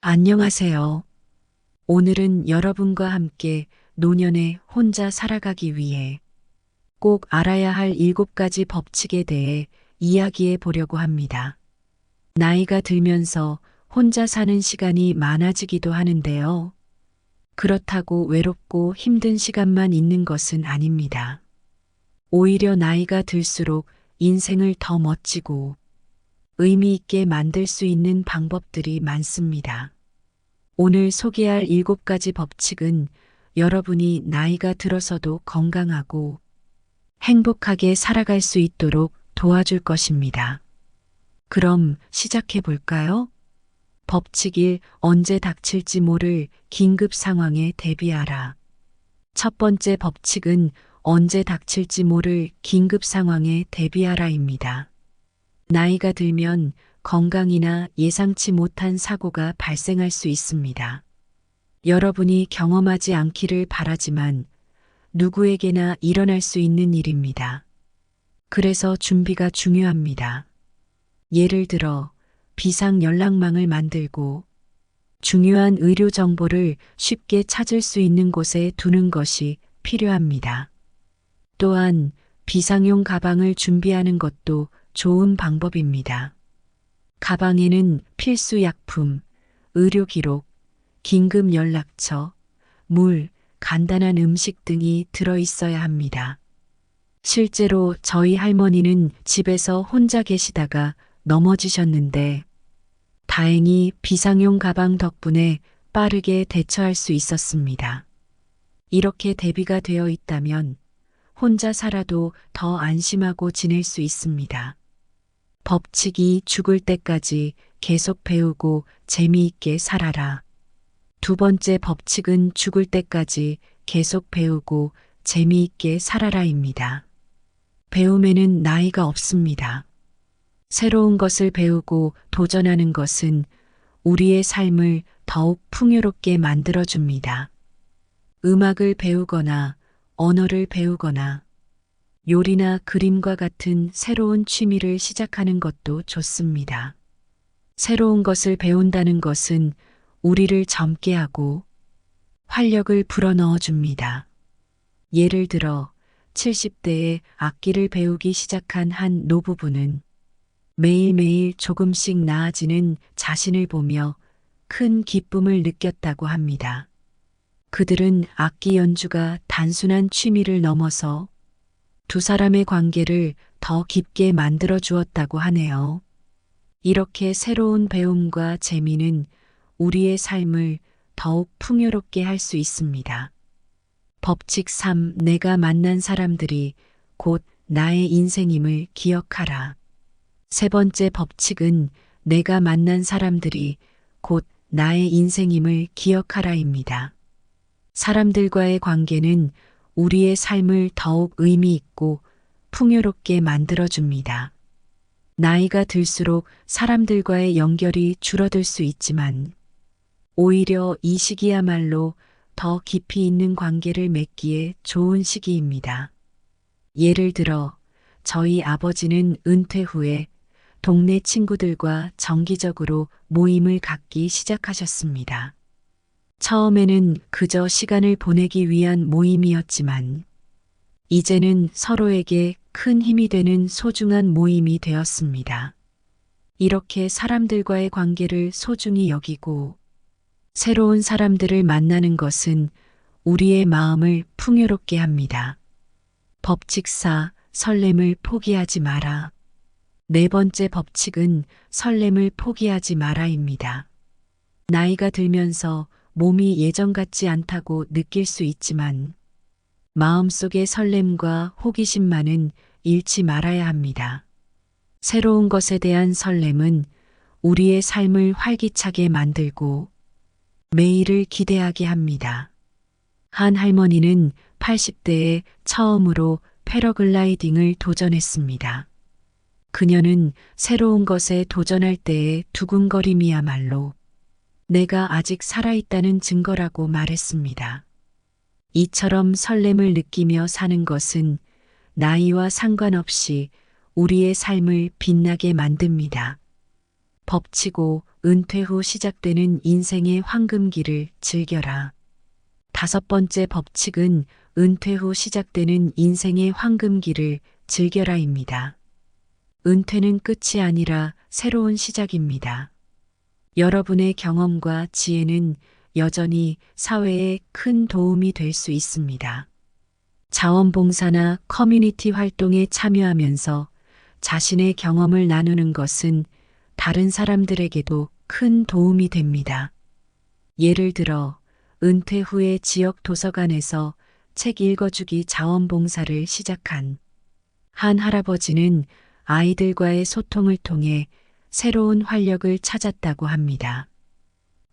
안녕하세요. 오늘은 여러분과 함께 노년에 혼자 살아가기 위해 꼭 알아야 할 7가지 법칙에 대해 이야기해 보려고 합니다. 나이가 들면서 혼자 사는 시간이 많아지기도 하는데요. 그렇다고 외롭고 힘든 시간만 있는 것은 아닙니다. 오히려 나이가 들수록 인생을 더 멋지고 의미 있게 만들 수 있는 방법들이 많습니다. 오늘 소개할 7가지 법칙은 여러분이 나이가 들어서도 건강하고 행복하게 살아갈 수 있도록 도와줄 것입니다. 그럼 시작해 볼까요? 법칙 1. 언제 닥칠지 모를 긴급 상황에 대비하라. 첫 번째 법칙은 언제 닥칠지 모를 긴급 상황에 대비하라입니다. 나이가 들면 건강이나 예상치 못한 사고가 발생할 수 있습니다. 여러분이 경험하지 않기를 바라지만 누구에게나 일어날 수 있는 일입니다. 그래서 준비가 중요합니다. 예를 들어 비상 연락망을 만들고 중요한 의료 정보를 쉽게 찾을 수 있는 곳에 두는 것이 필요합니다. 또한 비상용 가방을 준비하는 것도 좋은 방법입니다. 가방에는 필수 약품, 의료 기록, 긴급 연락처, 물, 간단한 음식 등이 들어 있어야 합니다. 실제로 저희 할머니는 집에서 혼자 계시다가 넘어지셨는데 다행히 비상용 가방 덕분에 빠르게 대처할 수 있었습니다. 이렇게 대비가 되어 있다면 혼자 살아도 더 안심하고 지낼 수 있습니다. 법칙이 죽을 때까지 계속 배우고 재미있게 살아라. 두 번째 법칙은 죽을 때까지 계속 배우고 재미있게 살아라입니다. 배움에는 나이가 없습니다. 새로운 것을 배우고 도전하는 것은 우리의 삶을 더욱 풍요롭게 만들어줍니다. 음악을 배우거나 언어를 배우거나 요리나 그림과 같은 새로운 취미를 시작하는 것도 좋습니다. 새로운 것을 배운다는 것은 우리를 젊게 하고 활력을 불어넣어 줍니다. 예를 들어 70대에 악기를 배우기 시작한 한 노부부는 매일매일 조금씩 나아지는 자신을 보며 큰 기쁨을 느꼈다고 합니다. 그들은 악기 연주가 단순한 취미를 넘어서 두 사람의 관계를 더 깊게 만들어 주었다고 하네요. 이렇게 새로운 배움과 재미는 우리의 삶을 더욱 풍요롭게 할 수 있습니다. 법칙 3. 내가 만난 사람들이 곧 나의 인생임을 기억하라. 세 번째 법칙은 내가 만난 사람들이 곧 나의 인생임을 기억하라입니다. 사람들과의 관계는 우리의 삶을 더욱 의미 있고 풍요롭게 만들어줍니다. 나이가 들수록 사람들과의 연결이 줄어들 수 있지만 오히려 이 시기야말로 더 깊이 있는 관계를 맺기에 좋은 시기입니다. 예를 들어 저희 아버지는 은퇴 후에 동네 친구들과 정기적으로 모임을 갖기 시작하셨습니다. 처음에는 그저 시간을 보내기 위한 모임이었지만 이제는 서로에게 큰 힘이 되는 소중한 모임이 되었습니다. 이렇게 사람들과의 관계를 소중히 여기고 새로운 사람들을 만나는 것은 우리의 마음을 풍요롭게 합니다. 법칙 4. 설렘을 포기하지 마라. 네 번째 법칙은 설렘을 포기하지 마라입니다. 나이가 들면서 몸이 예전 같지 않다고 느낄 수 있지만 마음속의 설렘과 호기심만은 잃지 말아야 합니다. 새로운 것에 대한 설렘은 우리의 삶을 활기차게 만들고 매일을 기대하게 합니다. 한 할머니는 80대에 처음으로 패러글라이딩을 도전했습니다. 그녀는 새로운 것에 도전할 때의 두근거림이야말로 내가 아직 살아있다는 증거라고 말했습니다. 이처럼 설렘을 느끼며 사는 것은 나이와 상관없이 우리의 삶을 빛나게 만듭니다. 법칙 5. 은퇴 후 시작되는 인생의 황금기를 즐겨라. 5번째 법칙은 은퇴 후 시작되는 인생의 황금기를 즐겨라입니다. 은퇴는 끝이 아니라 새로운 시작입니다. 여러분의 경험과 지혜는 여전히 사회에 큰 도움이 될 수 있습니다. 자원봉사나 커뮤니티 활동에 참여하면서 자신의 경험을 나누는 것은 다른 사람들에게도 큰 도움이 됩니다. 예를 들어 은퇴 후에 지역 도서관에서 책 읽어주기 자원봉사를 시작한 한 할아버지는 아이들과의 소통을 통해 새로운 활력을 찾았다고 합니다.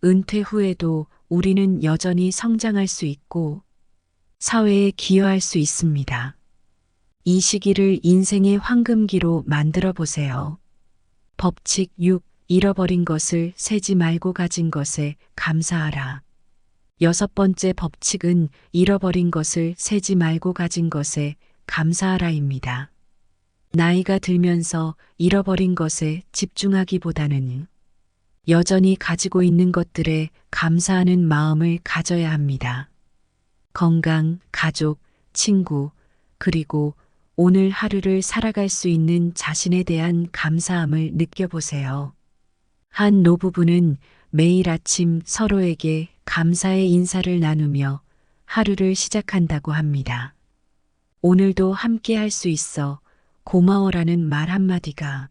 은퇴 후에도 우리는 여전히 성장할 수 있고 사회에 기여할 수 있습니다. 이 시기를 인생의 황금기로 만들어 보세요. 법칙 6. 잃어버린 것을 세지 말고 가진 것에 감사하라. 6번째 법칙은 잃어버린 것을 세지 말고 가진 것에 감사하라입니다. 나이가 들면서 잃어버린 것에 집중하기보다는 여전히 가지고 있는 것들에 감사하는 마음을 가져야 합니다. 건강, 가족, 친구, 그리고 오늘 하루를 살아갈 수 있는 자신에 대한 감사함을 느껴보세요. 한 노부부는 매일 아침 서로에게 감사의 인사를 나누며 하루를 시작한다고 합니다. 오늘도 함께 할 수 있어 고마워라는 말 한마디가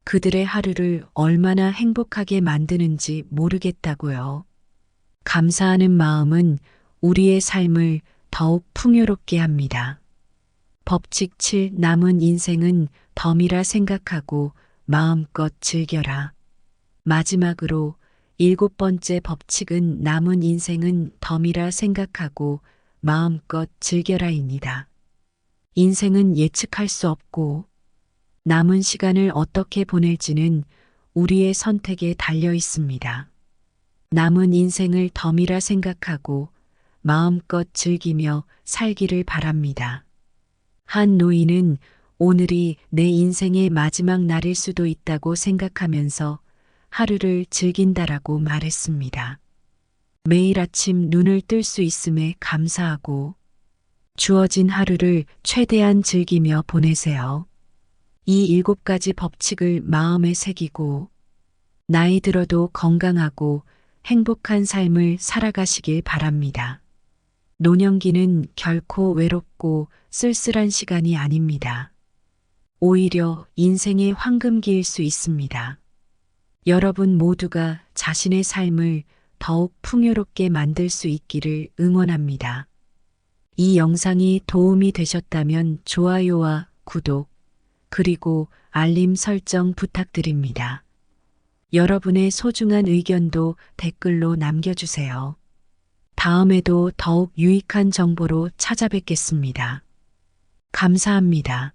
그들의 하루를 얼마나 행복하게 만드는지 모르겠다고요. 감사하는 마음은 우리의 삶을 더욱 풍요롭게 합니다. 법칙 7. 남은 인생은 덤이라 생각하고 마음껏 즐겨라. 마지막으로 7번째 법칙은 남은 인생은 덤이라 생각하고 마음껏 즐겨라입니다. 인생은 예측할 수 없고 남은 시간을 어떻게 보낼지는 우리의 선택에 달려 있습니다. 남은 인생을 덤이라 생각하고 마음껏 즐기며 살기를 바랍니다. 한 노인은 오늘이 내 인생의 마지막 날일 수도 있다고 생각하면서 하루를 즐긴다라고 말했습니다. 매일 아침 눈을 뜰 수 있음에 감사하고 주어진 하루를 최대한 즐기며 보내세요. 이 7가지 법칙을 마음에 새기고 나이 들어도 건강하고 행복한 삶을 살아가시길 바랍니다. 노년기는 결코 외롭고 쓸쓸한 시간이 아닙니다. 오히려 인생의 황금기일 수 있습니다. 여러분 모두가 자신의 삶을 더욱 풍요롭게 만들 수 있기를 응원합니다. 이 영상이 도움이 되셨다면 좋아요와 구독, 그리고 알림 설정 부탁드립니다. 여러분의 소중한 의견도 댓글로 남겨주세요. 다음에도 더욱 유익한 정보로 찾아뵙겠습니다. 감사합니다.